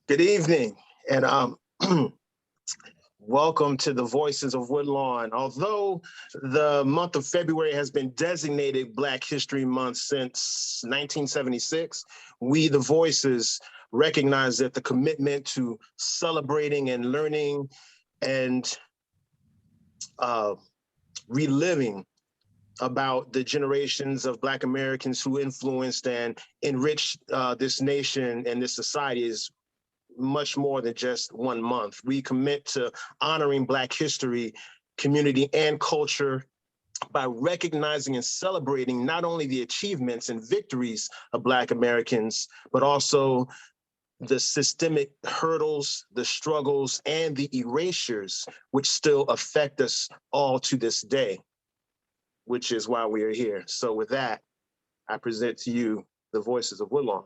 Good evening, and welcome to the Voices of Woodlawn. Although the month of February has been designated Black History Month since 1976, we, the Voices, recognize that the commitment to celebrating and learning and reliving about the generations of Black Americans who influenced and enriched this nation and this society is much more than just 1 month. We commit to honoring Black history, community, and culture by recognizing and celebrating not only the achievements and victories of Black Americans, but also the systemic hurdles, the struggles, and the erasures which still affect us all to this day, which is why we are here. So with that, I present to you the Voices of Woodlawn.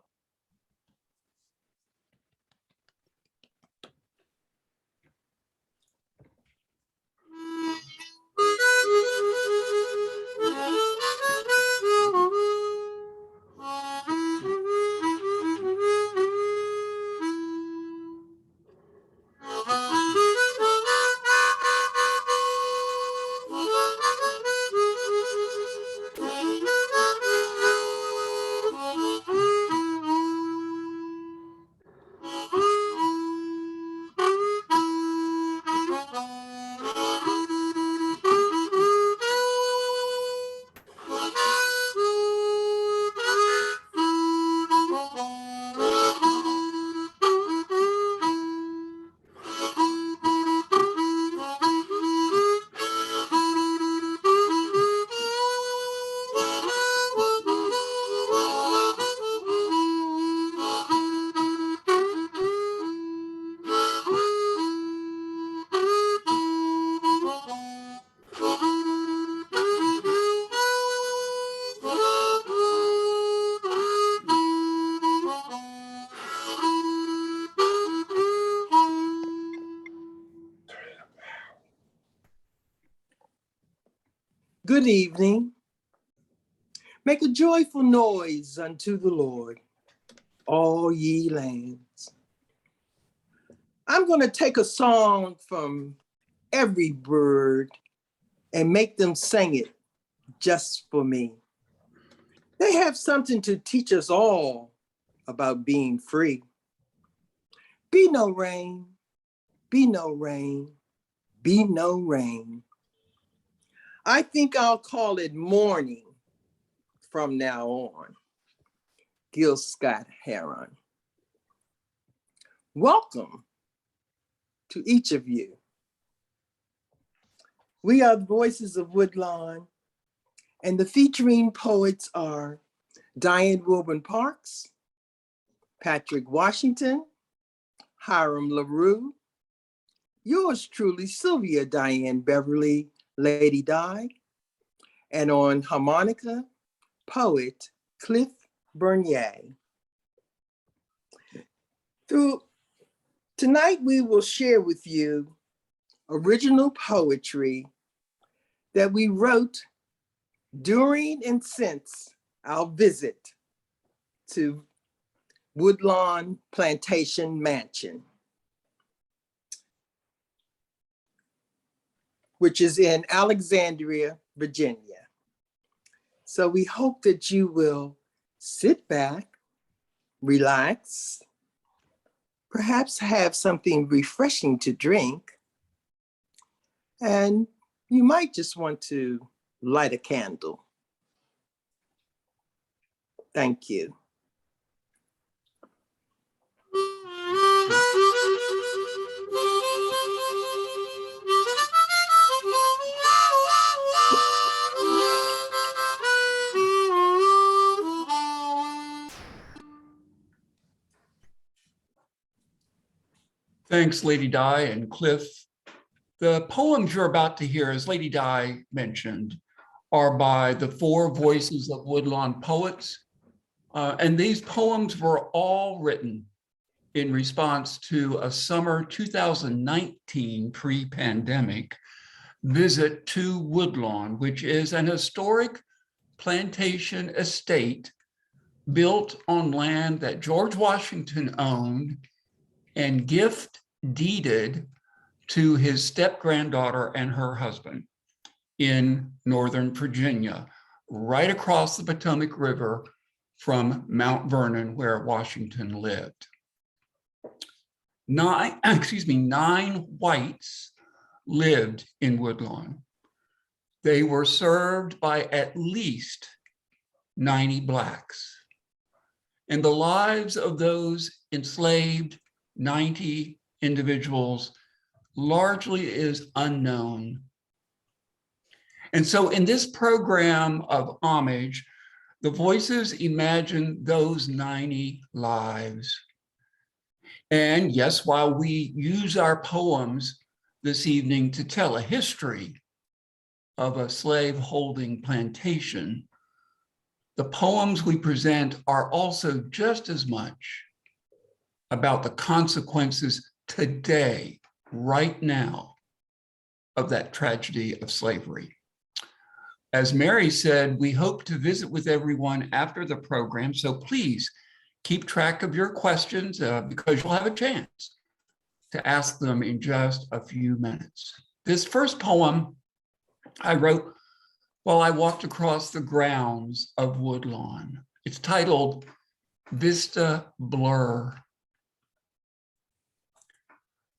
Good evening. Make a joyful noise unto the Lord, all ye lands. I'm going to take a song from every bird and make them sing it just for me. They have something to teach us all about being free. Be no rain, be no rain, be no rain. I think I'll call it morning from now on. Gil Scott Heron. Welcome to each of you. We are the Voices of Woodlawn, and the featuring poets are Diane Wilbon Parks, Patrick Washington, Hiram Larew, yours truly, Sylvia Dianne, Beverly, Ladi, and on harmonica, poet Cliff Bernier. Tonight we will share with you original poetry that we wrote during and since our visit to Woodlawn Plantation Mansion, which is in Alexandria, Virginia. So we hope that you will sit back, relax, perhaps have something refreshing to drink, and you might just want to light a candle. Thank you. Thanks, Lady Di and Cliff. The poems you're about to hear, as Lady Di mentioned, are by the 4 Voices of Woodlawn poets. And these poems were all written in response to a summer 2019 pre-pandemic visit to Woodlawn, which is an historic plantation estate built on land that George Washington owned and gift deeded to his step-granddaughter and her husband in Northern Virginia, right across the Potomac River from Mount Vernon, where Washington lived. 9 whites lived in Woodlawn. They were served by at least 90 blacks. And the lives of those enslaved 90 individuals largely is unknown. And so in this program of homage, the Voices imagine those 90 lives. And yes, while we use our poems this evening to tell a history of a slave-holding plantation, the poems we present are also just as much about the consequences today, right now, of that tragedy of slavery. As Mary said, we hope to visit with everyone after the program, so please keep track of your questions because you'll have a chance to ask them in just a few minutes. This first poem I wrote while I walked across the grounds of Woodlawn. It's titled Vista Blur.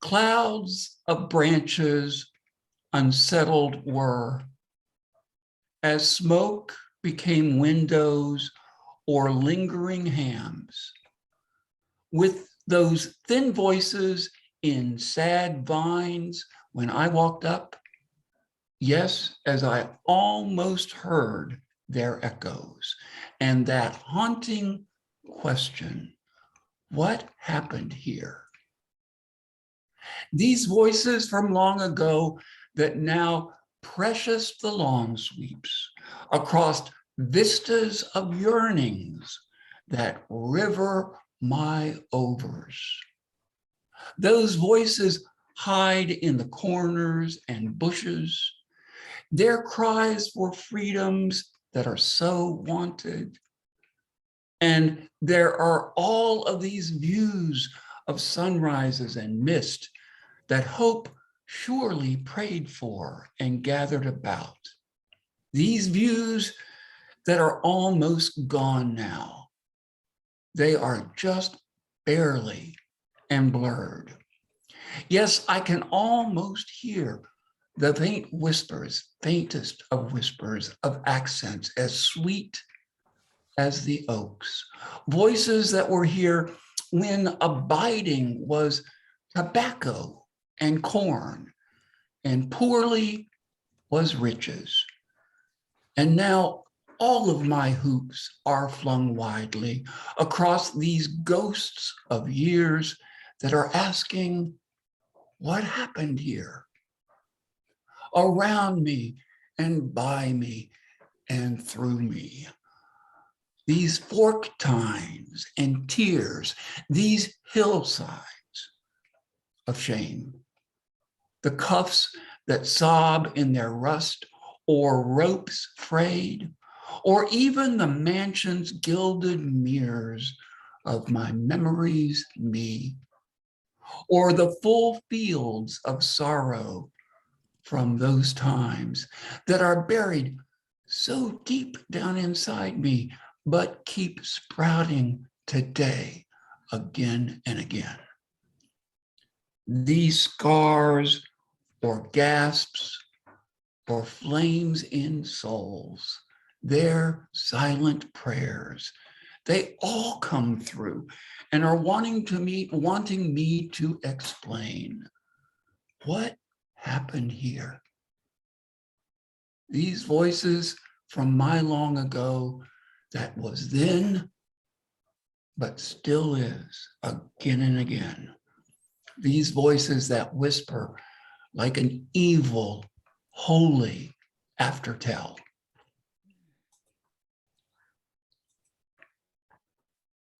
Clouds of branches unsettled were, as smoke became windows or lingering hams, with those thin voices in sad vines when I walked up. Yes, as I almost heard their echoes, and that haunting question, what happened here? These voices from long ago that now precious the lawn sweeps across vistas of yearnings that river my overs. Those voices hide in the corners and bushes, their cries for freedoms that are so wanted. And there are all of these views of sunrises and mist that hope surely prayed for and gathered about. These views that are almost gone now, they are just barely and blurred. Yes, I can almost hear the faint whispers, faintest of whispers of accents as sweet as the oaks. Voices that were here when abiding was tobacco and corn, and poorly was riches. And now all of my hoops are flung widely across these ghosts of years that are asking, what happened here? Around me and by me and through me. These fork tines and tears, these hillsides of shame. The cuffs that sob in their rust, or ropes frayed, or even the mansion's gilded mirrors of my memories, me, or the full fields of sorrow from those times that are buried so deep down inside me, but keep sprouting today again and again. These scars or gasps or flames in souls, their silent prayers, they all come through and are wanting me to explain what happened here. These voices from my long ago that was then, but still is again and again. these voices that whisper like an evil, holy aftertell.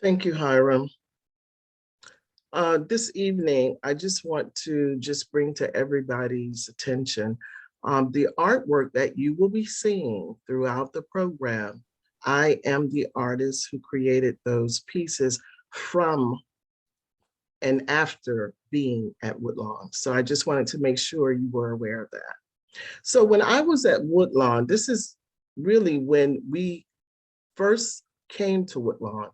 Thank you, Hiram. This evening, I just want to bring to everybody's attention the artwork that you will be seeing throughout the program. I am the artist who created those pieces from and after being at Woodlawn. So I just wanted to make sure you were aware of that. So when I was at Woodlawn, this is really when we first came to Woodlawn.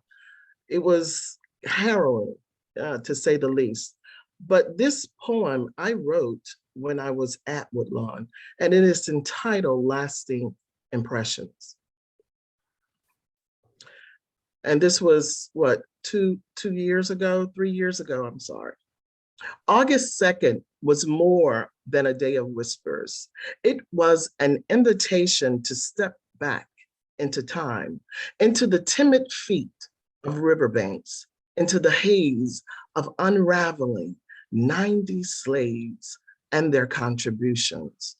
It was harrowing, to say the least. But this poem I wrote when I was at Woodlawn, and it is entitled Lasting Impressions. And this was what, 3 years ago, I'm sorry. August 2nd was more than a day of whispers. It was an invitation to step back into time, into the timid feet of riverbanks, into the haze of unraveling 90 slaves and their contributions.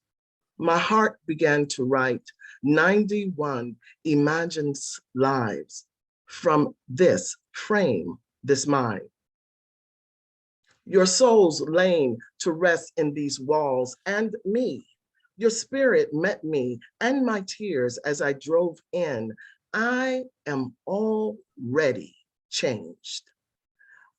My heart began to write 91 imagined lives from this frame, this mind. Your souls laying to rest in these walls, and me. Your spirit met me and my tears as I drove in. I am already changed.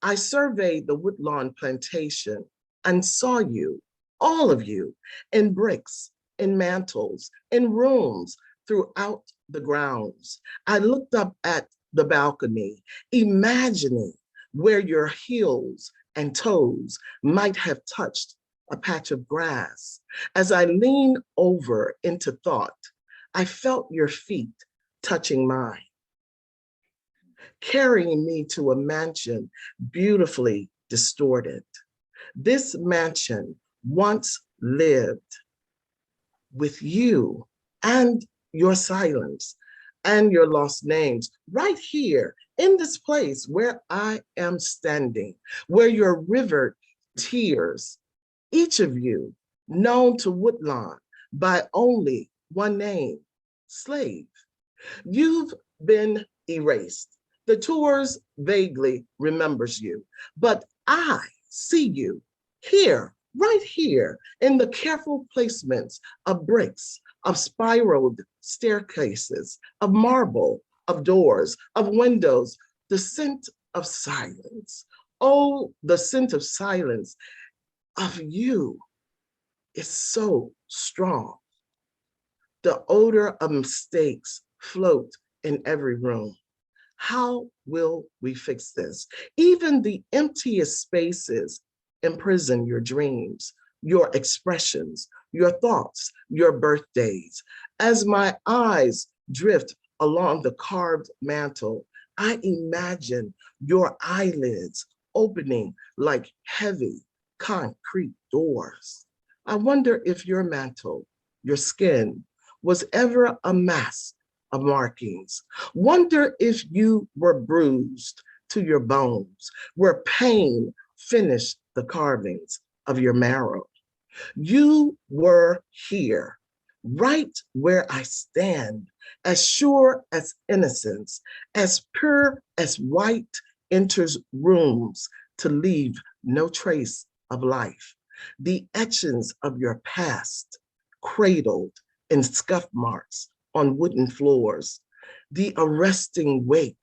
I surveyed the Woodlawn plantation and saw you, all of you, in bricks, in mantles, in rooms throughout the grounds. I looked up at the balcony, imagining where your heels and toes might have touched a patch of grass. As I leaned over into thought, I felt your feet touching mine, carrying me to a mansion beautifully distorted. This mansion once lived with you and your silence and your lost names right here in this place where I am standing, where your river tears, each of you known to Woodlawn by only one name, slave. You've been erased. The tours vaguely remembers you, but I see you here, right here, in the careful placements of bricks, of spiraled staircases, of marble, of doors, of windows, the scent of silence. Oh, the scent of silence of you is so strong. The odor of mistakes float in every room. How will we fix this? Even the emptiest spaces imprison your dreams, your expressions, your thoughts, your birthdays. As my eyes drift along the carved mantle, I imagine your eyelids opening like heavy concrete doors. I wonder if your mantle, your skin, was ever a mask of markings. Wonder if you were bruised to your bones, where pain finished the carvings of your marrow. You were here, right where I stand, as sure as innocence, as pure as white enters rooms to leave no trace of life. The etchings of your past, cradled in scuff marks on wooden floors. The arresting wake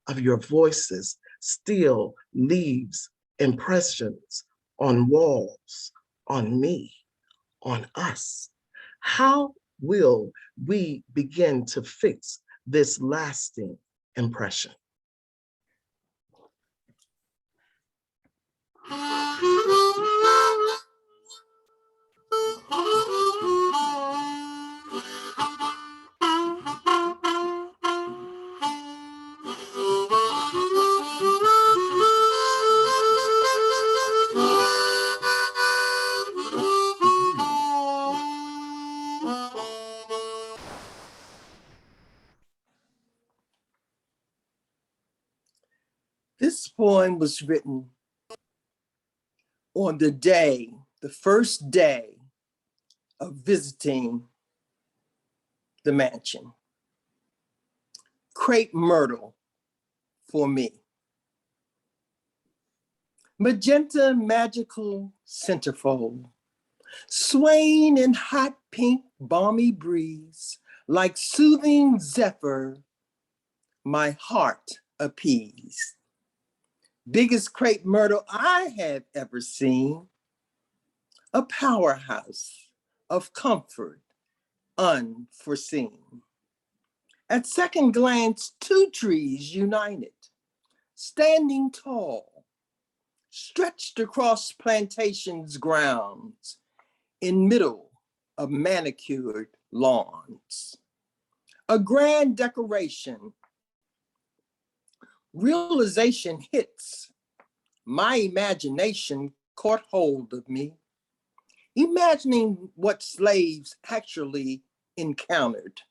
of your voices still leaves impressions on walls, on me, on us. How will we begin to fix this lasting impression? This poem was written on the first day of visiting the mansion. Crepe myrtle for me. Magenta magical centerfold, swaying in hot pink balmy breeze, like soothing zephyr, my heart appeased. Biggest crepe myrtle I have ever seen, a powerhouse of comfort unforeseen. At second glance, two trees united, standing tall, stretched across plantation's grounds, in middle of manicured lawns. A grand decoration. Realization hits. My imagination caught hold of me, imagining what slaves actually encountered.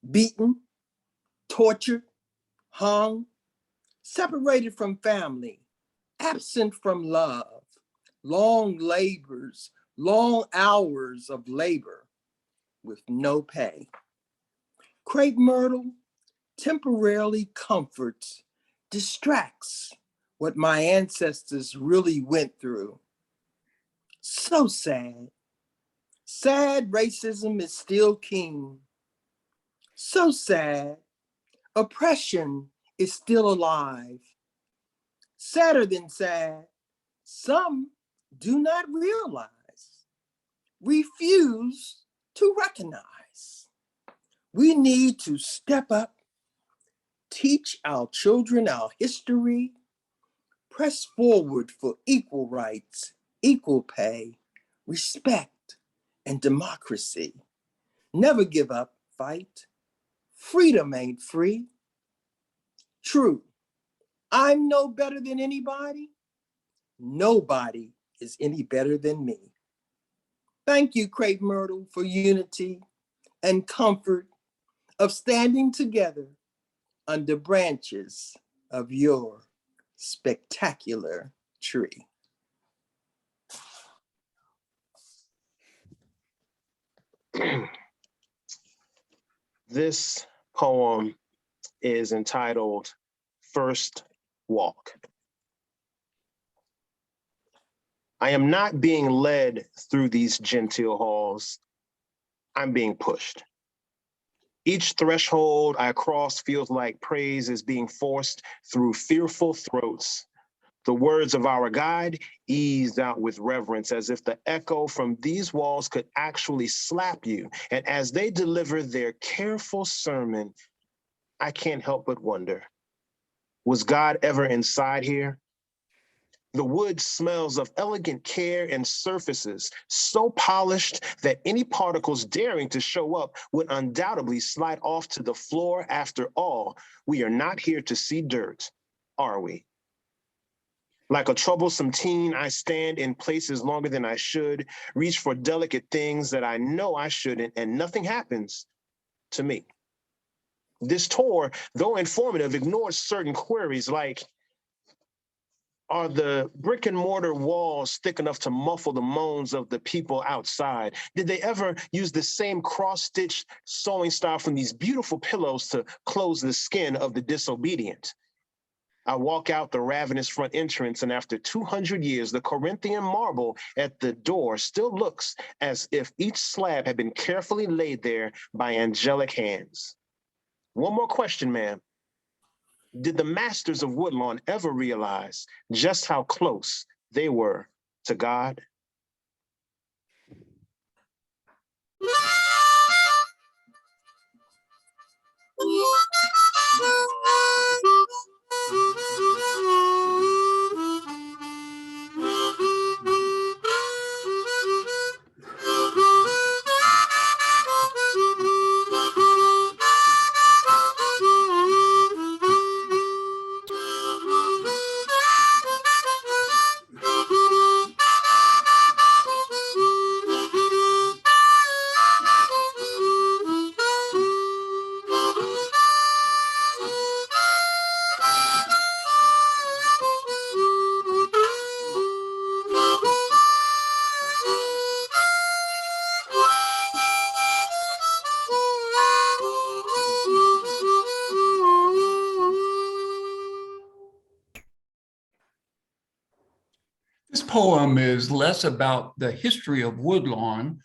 Beaten, tortured, hung, separated from family, absent from love, long labors, long hours of labor with no pay. Crepe myrtle temporarily comforts, distracts what my ancestors really went through. So sad. Sad racism is still king. So sad. Oppression is still alive. Sadder than sad, some do not realize, refuse to recognize. We need to step up, teach our children our history, press forward for equal rights, equal pay, respect, and democracy. Never give up, fight. Freedom ain't free. True, I'm no better than anybody. Nobody is any better than me. Thank you, Crepe Myrtle, for unity and comfort of standing together under branches of your spectacular tree. This poem is entitled First Walk. I am not being led through these genteel halls. I'm being pushed. Each threshold I cross feels like praise is being forced through fearful throats. The words of our guide eased out with reverence, as if the echo from these walls could actually slap you. And as they deliver their careful sermon, I can't help but wonder, was God ever inside here? The wood smells of elegant care and surfaces so polished that any particles daring to show up would undoubtedly slide off to the floor. After all, we are not here to see dirt, are we? Like a troublesome teen, I stand in places longer than I should, reach for delicate things that I know I shouldn't, and nothing happens to me. This tour, though informative, ignores certain queries like, are the brick and mortar walls thick enough to muffle the moans of the people outside? Did they ever use the same cross-stitched sewing style from these beautiful pillows to close the skin of the disobedient? I walk out the ravenous front entrance, and after 200 years, the Corinthian marble at the door still looks as if each slab had been carefully laid there by angelic hands. One more question, ma'am. Did the masters of Woodlawn ever realize just how close they were to God? poem is less about the history of Woodlawn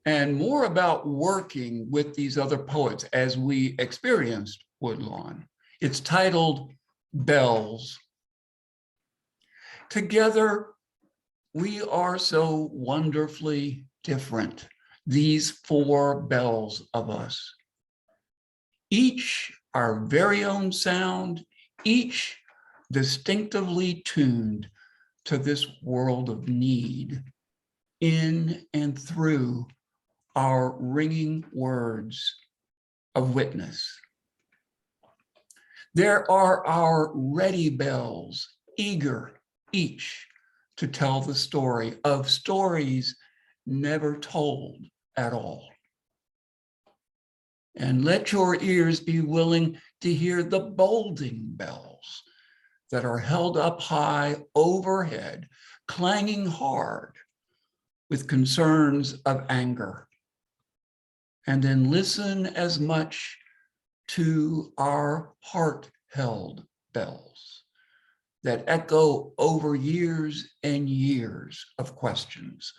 and more about working with these other poets as we experienced Woodlawn. It's titled Bells. Together, we are so wonderfully different, these four bells of us. Each our very own sound, each distinctively tuned to this world of need, in and through our ringing words of witness. There are our ready bells, eager each to tell the story of stories never told at all. And let your ears be willing to hear the bolding bells that are held up high overhead, clanging hard with concerns of anger. And then listen as much to our heart-held bells that echo over years and years of questions,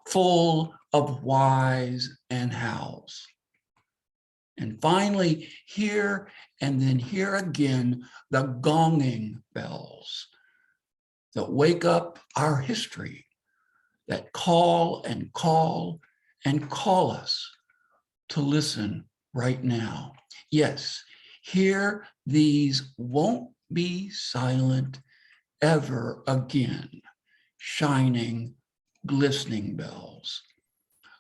full of whys and hows. And finally, hear and then hear again the gonging bells that wake up our history, that call and call and call us to listen right now. Yes, hear these won't be silent ever again, shining, glistening bells.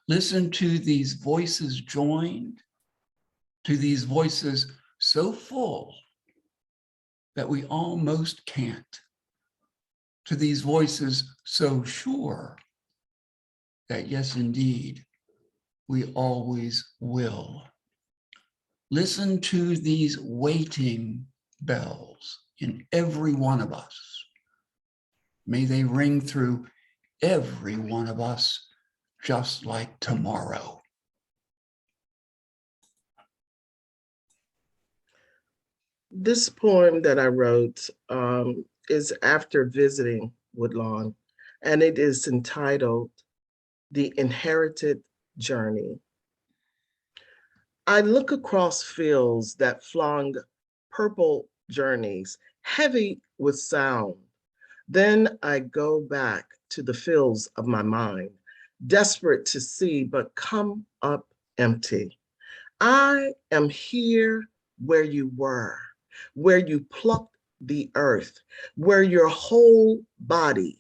Listen to these voices joined, to these voices so full that we almost can't, to these voices so sure that yes, indeed, we always will. Listen to these waiting bells in every one of us. May they ring through every one of us just like tomorrow. This poem that I wrote is after visiting Woodlawn, and it is entitled The Inherited Journey. I look across fields that flung purple journeys, heavy with sound. Then I go back to the fields of my mind, desperate to see, but come up empty. I am here where you were, where you plucked the earth, where your whole body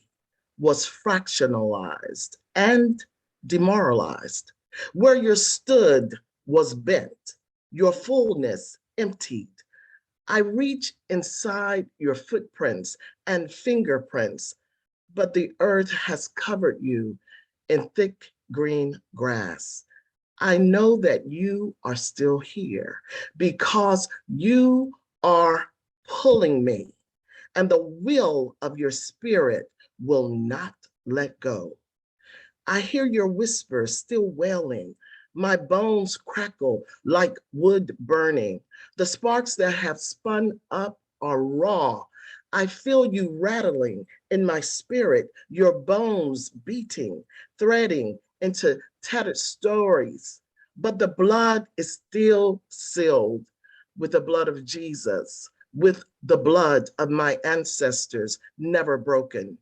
was fractionalized and demoralized, where your stood was bent, your fullness emptied. I reach inside your footprints and fingerprints, but the earth has covered you in thick green grass. I know that you are still here because you are pulling me, and the will of your spirit will not let go. I hear your whispers still wailing. My bones crackle like wood burning. The sparks that have spun up are raw. I feel you rattling in my spirit, your bones beating, threading into tattered stories. But the blood is still sealed with the blood of Jesus, with the blood of my ancestors, never broken.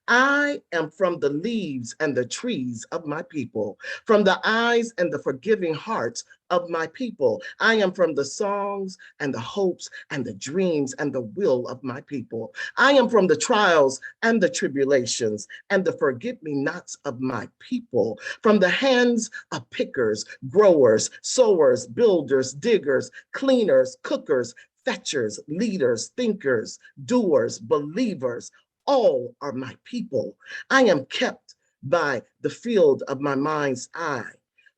I am from the leaves and the trees of my people, from the eyes and the forgiving hearts of my people. I am from the songs and the hopes and the dreams and the will of my people. I am from the trials and the tribulations and the forget-me-nots of my people, from the hands of pickers, growers, sowers, builders, diggers, cleaners, cookers, fetchers, leaders, thinkers, doers, believers. All are my people. I am kept by the field of my mind's eye,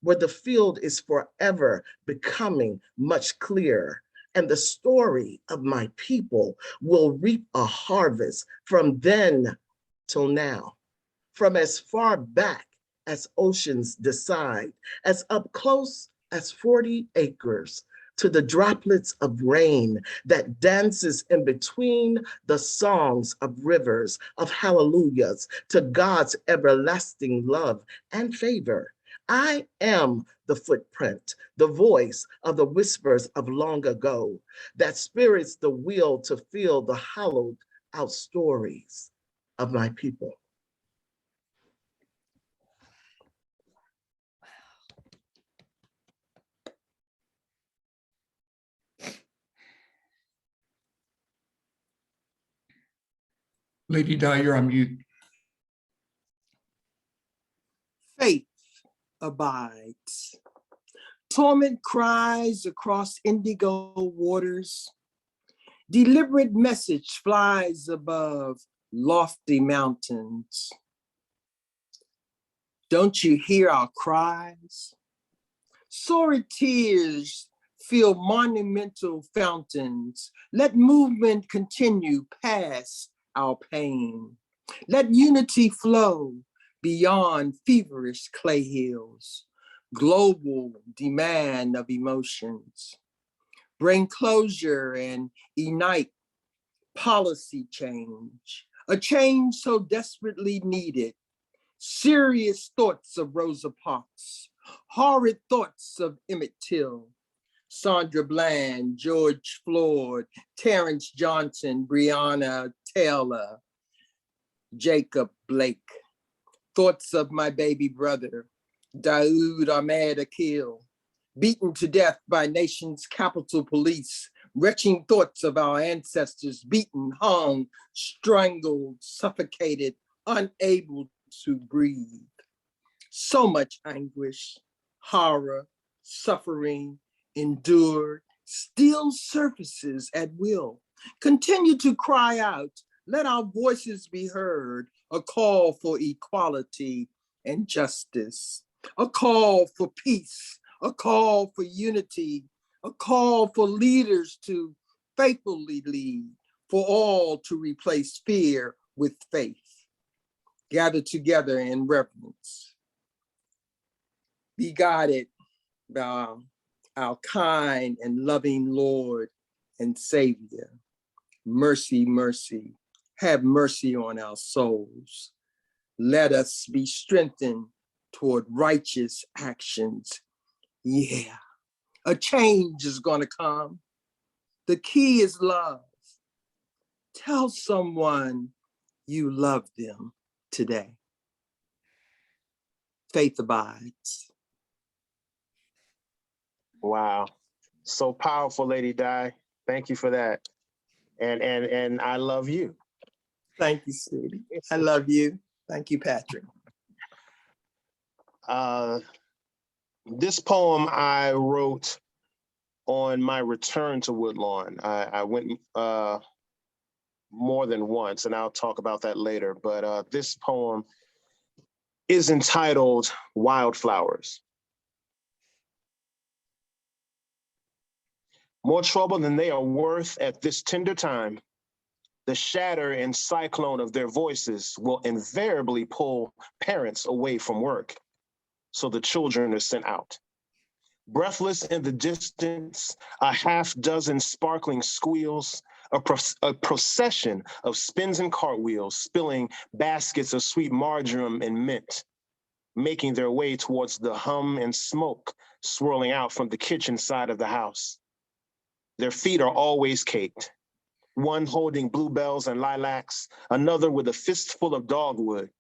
where the field is forever becoming much clearer. And the story of my people will reap a harvest from then till now, from as far back as oceans decide, as up close as 40 acres, to the droplets of rain that dances in between the songs of rivers, of hallelujahs, to God's everlasting love and favor. I am the footprint, the voice of the whispers of long ago that spirits the will to feel the hollowed out stories of my people. Lady Di, you're on mute. Faith abides. Torment cries across indigo waters. Deliberate message flies above lofty mountains. Don't you hear our cries? Sordid tears fill monumental fountains. Let movement continue past our pain. Let unity flow beyond feverish clay hills. Global demand of emotions. Bring closure and ignite policy change. A change so desperately needed. Serious thoughts of Rosa Parks. Horrid thoughts of Emmett Till. Sandra Bland, George Floyd, Terrence Johnson, Breonna Taylor, Jacob Blake. Thoughts of my baby brother, Daoud Ahmed Akil, beaten to death by nation's Capitol Police. Retching thoughts of our ancestors, beaten, hung, strangled, suffocated, unable to breathe. So much anguish, horror, suffering, endured, still surfaces at will. Continue to cry out. Let our voices be heard. A call for equality and justice. A call for peace. A call for unity. A call for leaders to faithfully lead. For all to replace fear with faith. Gather together in reverence. Be guided by our kind and loving Lord and Savior. Mercy, mercy, have mercy on our souls. Let us be strengthened toward righteous actions. Yeah, a change is gonna come. The key is love. Tell someone you love them today. Faith abides. Wow. So powerful, Lady Di. Thank you for that. And I love you. Thank you, sweetie. I love you. Thank you, Patrick. This poem I wrote on my return to Woodlawn. I went more than once, and I'll talk about that later. But this poem is entitled Wildflowers. More trouble than they are worth at this tender time. The shatter and cyclone of their voices will invariably pull parents away from work, so the children are sent out. Breathless in the distance, a half dozen sparkling squeals, a procession of spins and cartwheels, spilling baskets of sweet marjoram and mint, making their way towards the hum and smoke swirling out from the kitchen side of the house. Their feet are always caked, one holding bluebells and lilacs, another with a fistful of dogwood.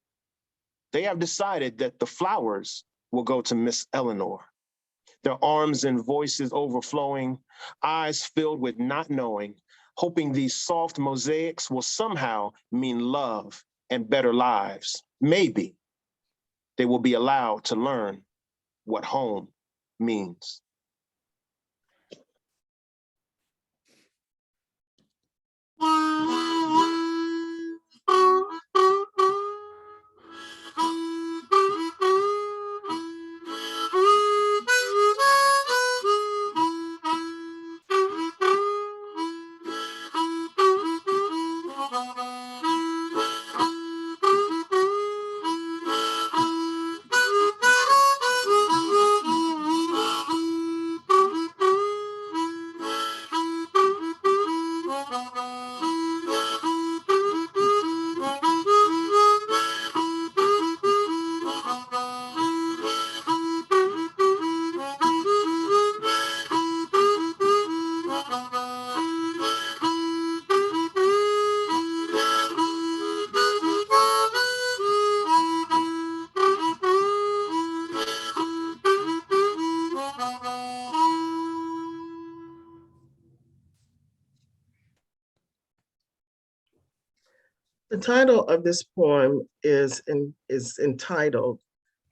They have decided that the flowers will go to Miss Eleanor. Their arms and voices overflowing, eyes filled with not knowing, hoping these soft mosaics will somehow mean love and better lives. Maybe they will be allowed to learn what home means. The title of this poem is entitled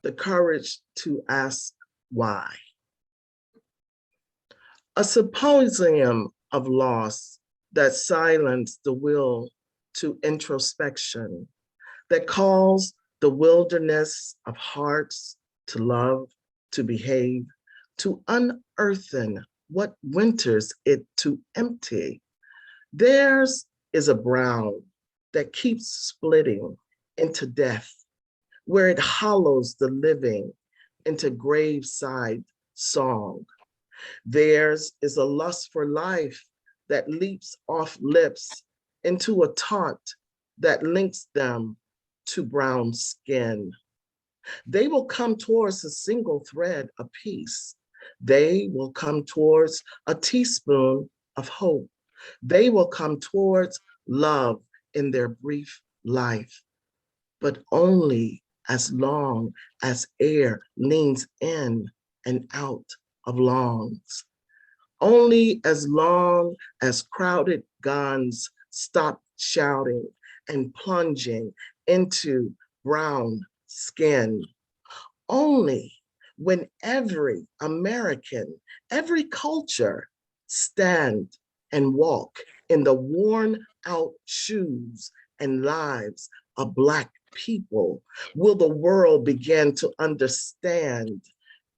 "The Courage to Ask Why." A symposium of loss that silenced the will to introspection, that calls the wilderness of hearts to love, to behave, to unearthen what winters it to empty. Theirs is a brown that keeps splitting into death, where it hollows the living into graveside song. Theirs is a lust for life that leaps off lips into a taunt that links them to brown skin. They will come towards a single thread apiece. They will come towards a teaspoon of hope. They will come towards love in their brief life, but only as long as air leans in and out of lungs. Only as long as crowded guns stop shouting and plunging into brown skin. Only when every American, every culture stand and walk in the worn out shoes and lives of Black people will the world begin to understand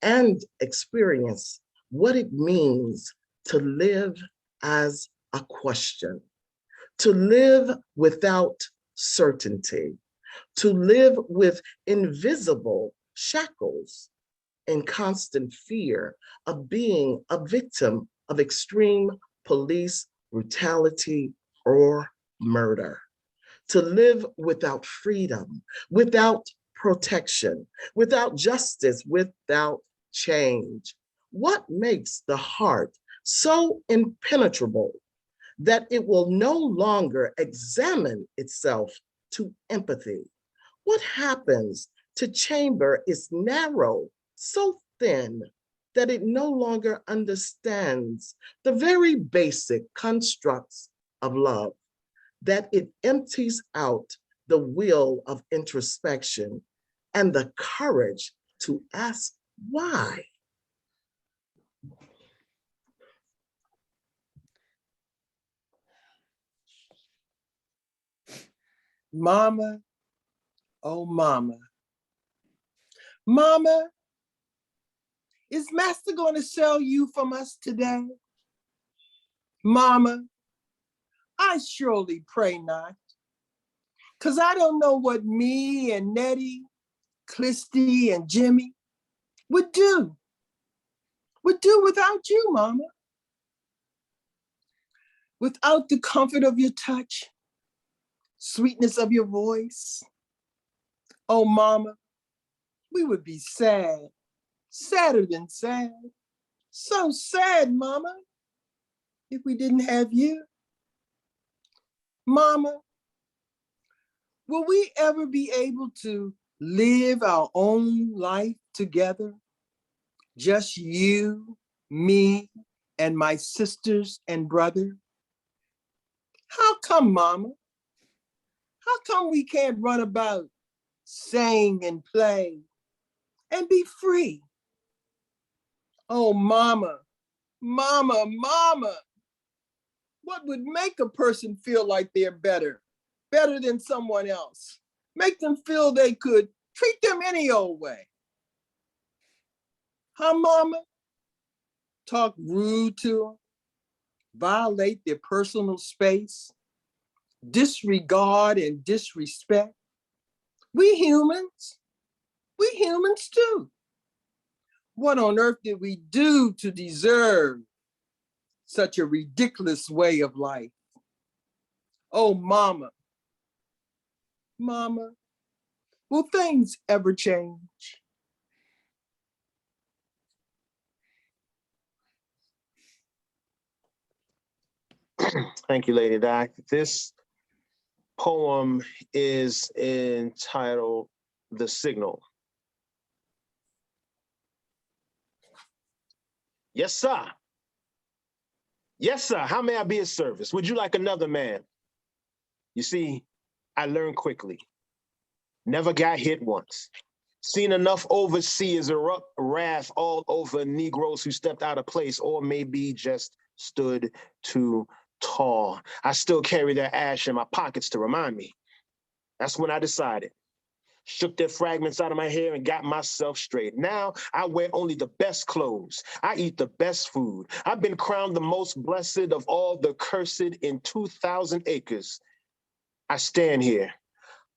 and experience what it means to live as a question, to live without certainty, to live with invisible shackles and constant fear of being a victim of extreme police brutality or murder, to live without freedom, without protection, without justice, without change. What makes the heart so impenetrable that it will no longer examine itself to empathy? What happens to chamber its narrow, so thin that it no longer understands the very basic constructs of love, that it empties out the will of introspection and the courage to ask why? Mama, oh mama. Mama, is Master going to sell you from us today? Mama, I surely pray not, because I don't know what me and Nettie, Clisty and Jimmy would do without you, Mama. Without the comfort of your touch, sweetness of your voice. Oh, Mama, we would be sad, sadder than sad. So sad, Mama, if we didn't have you. Mama, will we ever be able to live our own life together? Just you, me, and my sisters and brother? How come, Mama? How come we can't run about, sing and play, and be free? Oh, Mama, Mama, Mama, what would make a person feel like they're better than someone else? Make them feel they could treat them any old way. Huh, Mama? Talk rude to them, violate their personal space, disregard and disrespect. We humans too. What on earth did we do to deserve such a ridiculous way of life? Oh, Mama, Mama, will things ever change? Thank you, Lady Doc. This poem is entitled The Signal. Yes, sir. Yes, sir. How may I be of service? Would you like another man? You see, I learned quickly. Never got hit once. Seen enough overseers erupt wrath all over Negroes who stepped out of place or maybe just stood too tall. I still carry their ash in my pockets to remind me. That's when I decided. Shook their fragments out of my hair and got myself straight. Now I wear only the best clothes. I eat the best food. I've been crowned the most blessed of all the cursed in 2,000 acres. I stand here,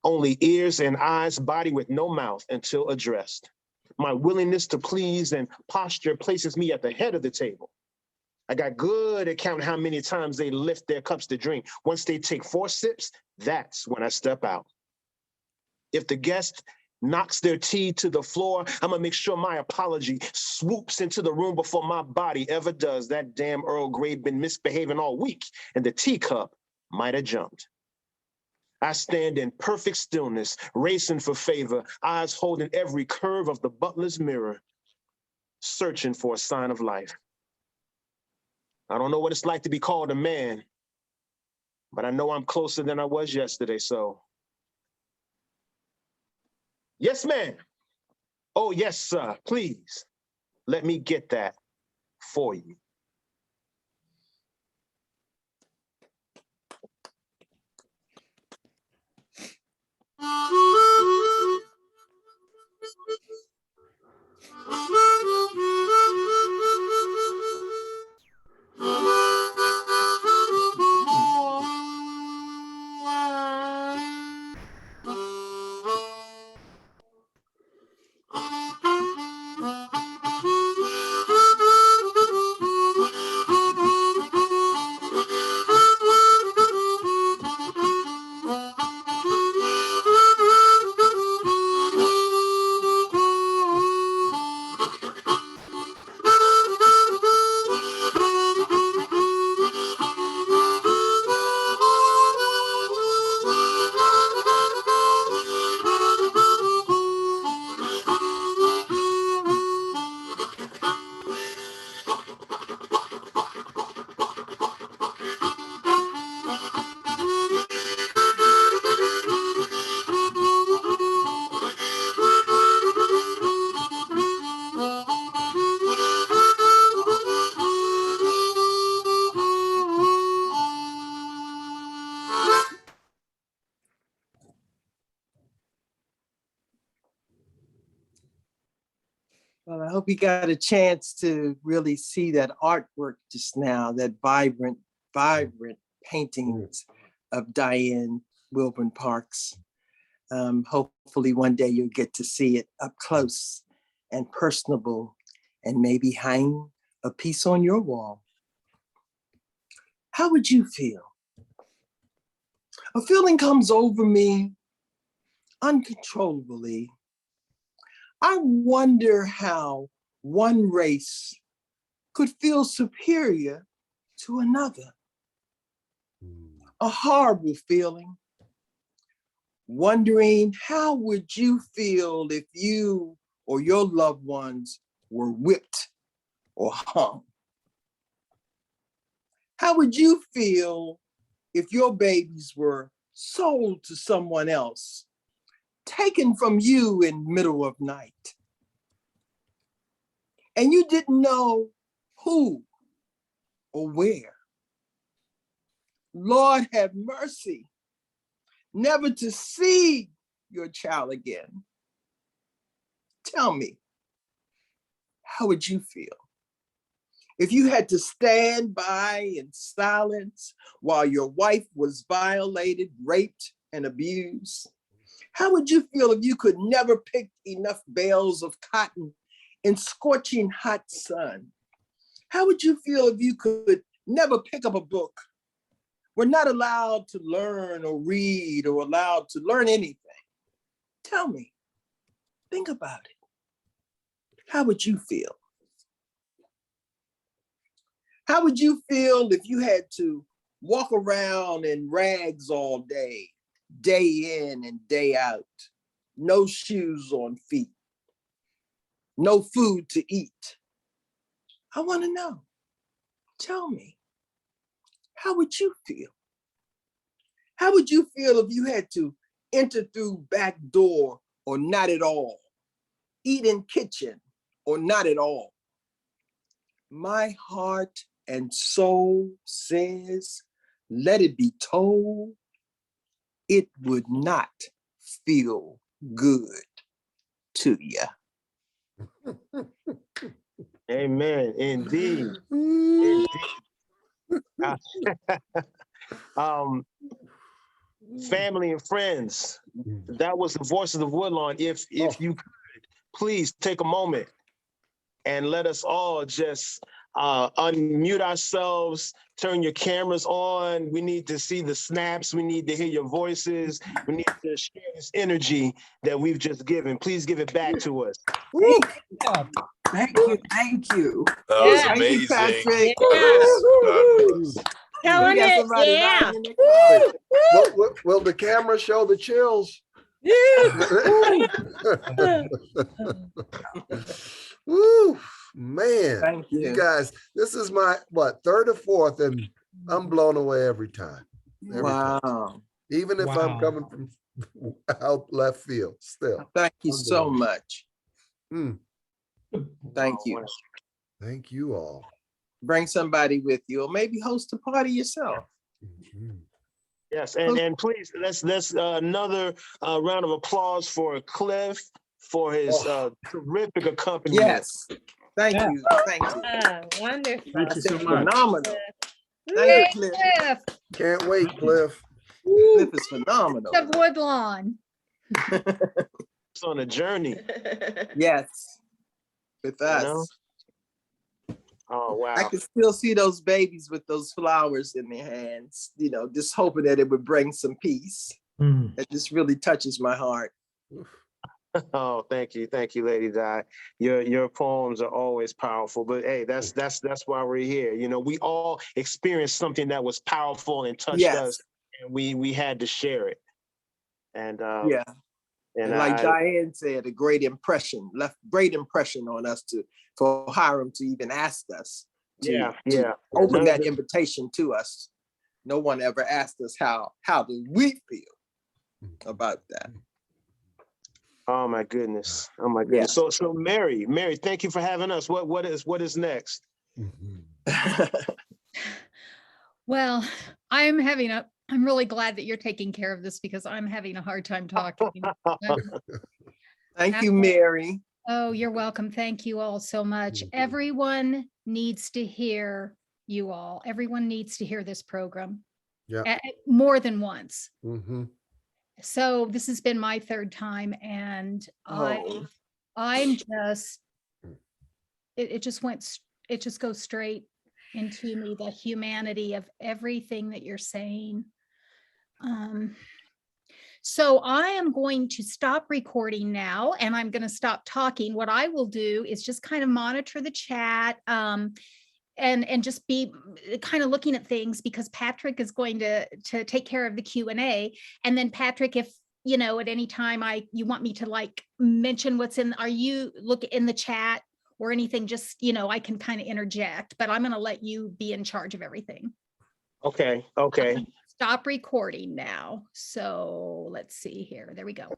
only ears and eyes, body with no mouth until addressed. My willingness to please and posture places me at the head of the table. I got good at counting how many times they lift their cups to drink. Once they take 4 sips, that's when I step out. If the guest knocks their tea to the floor, I'm gonna make sure my apology swoops into the room before my body ever does. That damn Earl Grey been misbehaving all week, and the teacup might have jumped. I stand in perfect stillness, racing for favor, eyes holding every curve of the butler's mirror, searching for a sign of life. I don't know what it's like to be called a man, but I know I'm closer than I was yesterday, so. Yes, ma'am. Oh, yes, sir. Please, let me get that for you. Well, I hope you got a chance to really see that artwork just now, that vibrant paintings of Diane Wilbon Parks. Hopefully one day you'll get to see it up close and personable and maybe hang a piece on your wall. How would you feel? A feeling comes over me uncontrollably. I wonder how one race could feel superior to another. A horrible feeling. Wondering how would you feel if you or your loved ones were whipped or hung? How would you feel if your babies were sold to someone else, taken from you in the middle of night, and you didn't know who or where? Lord have mercy, never to see your child again. Tell me, how would you feel if you had to stand by in silence while your wife was violated, raped, and abused? How would you feel if you could never pick enough bales of cotton in scorching hot sun? How would you feel if you could never pick up a book? We're not allowed to learn or read or allowed to learn anything. Tell me, think about it. How would you feel? How would you feel if you had to walk around in rags all day, day in and day out, no shoes on feet, no food to eat? I want to know. Tell me, how would you feel? How would you feel if you had to enter through back door or not at all? Eat in kitchen or not at all? My heart and soul says, let it be told, it would not feel good to you. Amen. Indeed. Indeed. Family and friends, that was the Voices of Woodlawn. If you could, please take a moment and let us all just unmute ourselves, turn your cameras on. We need to see the snaps. We need to hear your voices. We need to share this energy that we've just given. Please give it back to us. Thank you. Thank you. That was Thank amazing. you, Patrick. Telling We got it, somebody yeah. lying in their closet. Will the camera show the chills? Woo, man. Thank you. You guys, this is my, third or fourth, and I'm blown away every time. Every time. Wow. Even if I'm coming from out left field, still. Thank you so much. Mm. Thank you. Thank you all. Bring somebody with you, or maybe host a party yourself. Mhm. Yes, and please, let's another round of applause for Cliff for his terrific accompaniment. Yes. Thank you. Thank you. Wonderful. Thank you so much. Phenomenal. Thank you, Cliff. Cliff Can't wait, Cliff. Cliff is phenomenal. of Woodlawn. It's on a journey. Yes. With us. know? Oh, wow. I can still see those babies with those flowers in their hands, just hoping that it would bring some peace. It just really touches my heart. Oh, thank you, Lady Di. Your poems are always powerful. But hey, that's why we're here. We all experienced something that was powerful and touched us, and we had to share it. And Yeah. And like Diane said, a great impression, left great impression on us for Hiram to even ask us to open that invitation to us. No one ever asked us how do we feel about that. Oh my goodness. Oh my goodness. Yeah. So Mary, thank you for having us. What is next? Well, I'm really glad that you're taking care of this because I'm having a hard time talking. Thank you, Mary. Oh, you're welcome. Thank you all so much. Everyone needs to hear you all. Everyone needs to hear this program. Yeah. More than once. Mm-hmm. So this has been my third time, and I'm just, it just goes straight into me, the humanity of everything that you're saying. So I am going to stop recording now, and I'm going to stop talking. What I will do is just kind of monitor the chat, and just be kind of looking at things, because Patrick is going to take care of the Q&A. And then Patrick, if at any time you want me to mention what's look in the chat or anything, just I can kind of interject, but I'm going to let you be in charge of everything. Okay. Stop recording now. So let's see here. There we go.